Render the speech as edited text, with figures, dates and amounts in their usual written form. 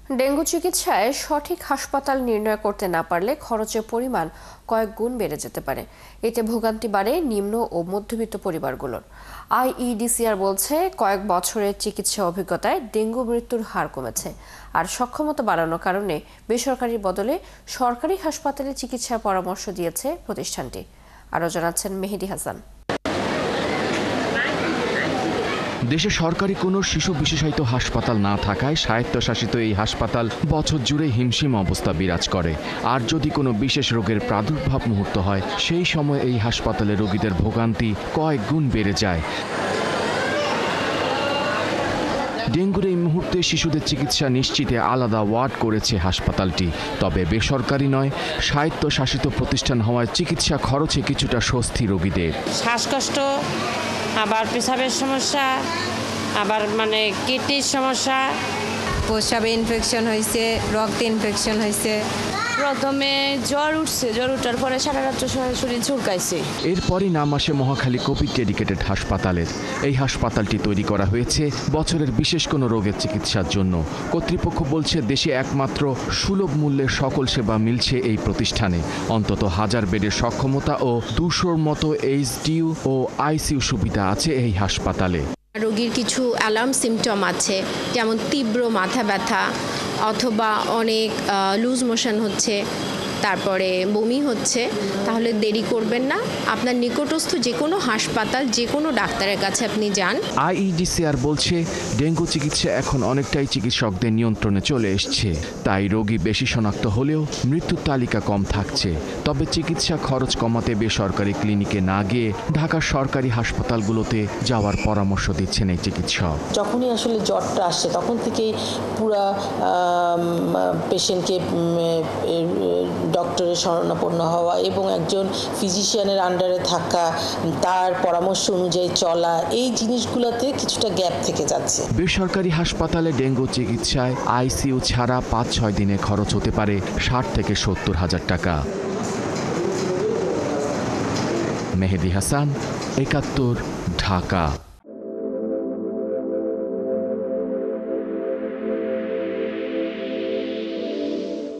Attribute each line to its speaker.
Speaker 1: Dengue চিকিৎসায় সঠিক হাসপাতাল নির্ণয় করতে না পারলে খরচের পরিমাণ কয়েক গুণ বেড়ে যেতে পারে। এতে ভোগান্তি বাড়ে নিম্ন ও মধ্যবিত্ত পরিবারগুলোর। আইইডিসিআর বলছে, কয়েক বছরের চিকিৎসা অভিজ্ঞতায় ডেঙ্গু মৃত্যুর হার কমেছে। আর সক্ষমতা বাড়ানোর কারণে বেসরকারির বদলে সরকারি হাসপাতালে চিকিৎসার পরামর্শ দিয়েছে প্রতিষ্ঠানটি। আরও জানাচ্ছেন মেহেদী হাসান।
Speaker 2: দেশে সরকারি কোনো শিশু বিশেষায়িত হাসপাতাল না থাকায় স্বায়ত্তশাসিত এই হাসপাতাল বছর জুড়ে হিমশিম অবস্থা বিরাজ করে। আর যদি কোনো বিশেষ রোগের প্রাদুর্ভাব মুহূর্ত হয়, সেই সময় এই হাসপাতালে রোগীদের ভোগান্তি কয়েক গুণ বেড়ে যায়। ডেঙ্গুর এই মুহূর্তে শিশুদের চিকিৎসা নিশ্চিতে আলাদা ওয়ার্ড করেছে হাসপাতালটি। তবে বেসরকারি নয়, স্বায়ত্তশাসিত প্রতিষ্ঠান হওয়ায় চিকিৎসা খরচে কিছুটা স্বস্তি রোগীদের।
Speaker 3: শ্বাসকষ্ট, আবার পেশাবের সমস্যা, আবার কিডনির সমস্যা,
Speaker 4: প্রস্রাবে ইনফেকশন হয়েছে, রক্তে ইনফেকশন হয়েছে।
Speaker 5: প্রথমে জ্বর উঠছে, জ্বর উঠার পরে সারা রাত্র শরীর ঝুলকাইছে।
Speaker 2: এরপরই নাম আসে মহাখালী কোভিড ডেডিকেটেড হাসপাতালের। এই হাসপাতালটি তৈরি করা হয়েছে বছরের বিশেষ কোনো রোগের চিকিৎসার জন্য। কর্তৃপক্ষ বলছে, দেশে একমাত্র সুলভ মূল্যের সকল সেবা মিলছে এই প্রতিষ্ঠানে। অন্তত 1000 বেডের সক্ষমতা ও 200-র মতো এইচডিইউ ও আইসিইউ সুবিধা আছে এই হাসপাতালে।
Speaker 6: রোগীর কিছু অ্যালার্ম সিমটম আছে, যেমন তীব্র মাথা ব্যথা অথবা অনেক লুজ মোশন হচ্ছে, তারপরে বমি হচ্ছে, তাহলে দেরি করবেন না, আপনার নিকটস্থ যে কোনো হাসপাতাল, যে কোনো ডাক্তারের কাছে আপনি যান।
Speaker 2: আইইডিসিআর বলছে, ডেঙ্গু চিকিৎসা এখন অনেকটাই চিকিৎসকদের নিয়ন্ত্রণে চলে এসছে। তাই রোগী বেশি শনাক্ত হলেও মৃত্যুর তালিকা কম থাকছে। তবে চিকিৎসা খরচ কমাতে বেসরকারি ক্লিনিকে না গিয়ে ঢাকার সরকারি হাসপাতালগুলোতে যাওয়ার পরামর্শ দিচ্ছেন এই চিকিৎসক।
Speaker 7: যখনই আসলে জ্বরটা আসছে তখন থেকেই পুরা পেশেন্টকে ডক্টরের শরণাপন্ন হওয়া এবং একজন ফিজিশিয়ানের আন্ডারে থাকা, তার পরামর্শ অনুযায়ী চলা, এই জিনিসগুলোতে কিছুটা গ্যাপ থেকে যাচ্ছে।
Speaker 2: বেসরকারি হাসপাতালে ডেঙ্গু চিকিৎসায় আইসিইউ ছাড়া 5-6 দিনে খরচ হতে পারে 60 থেকে 70 হাজার টাকা। মেহেদী হাসান, 71, ঢাকা।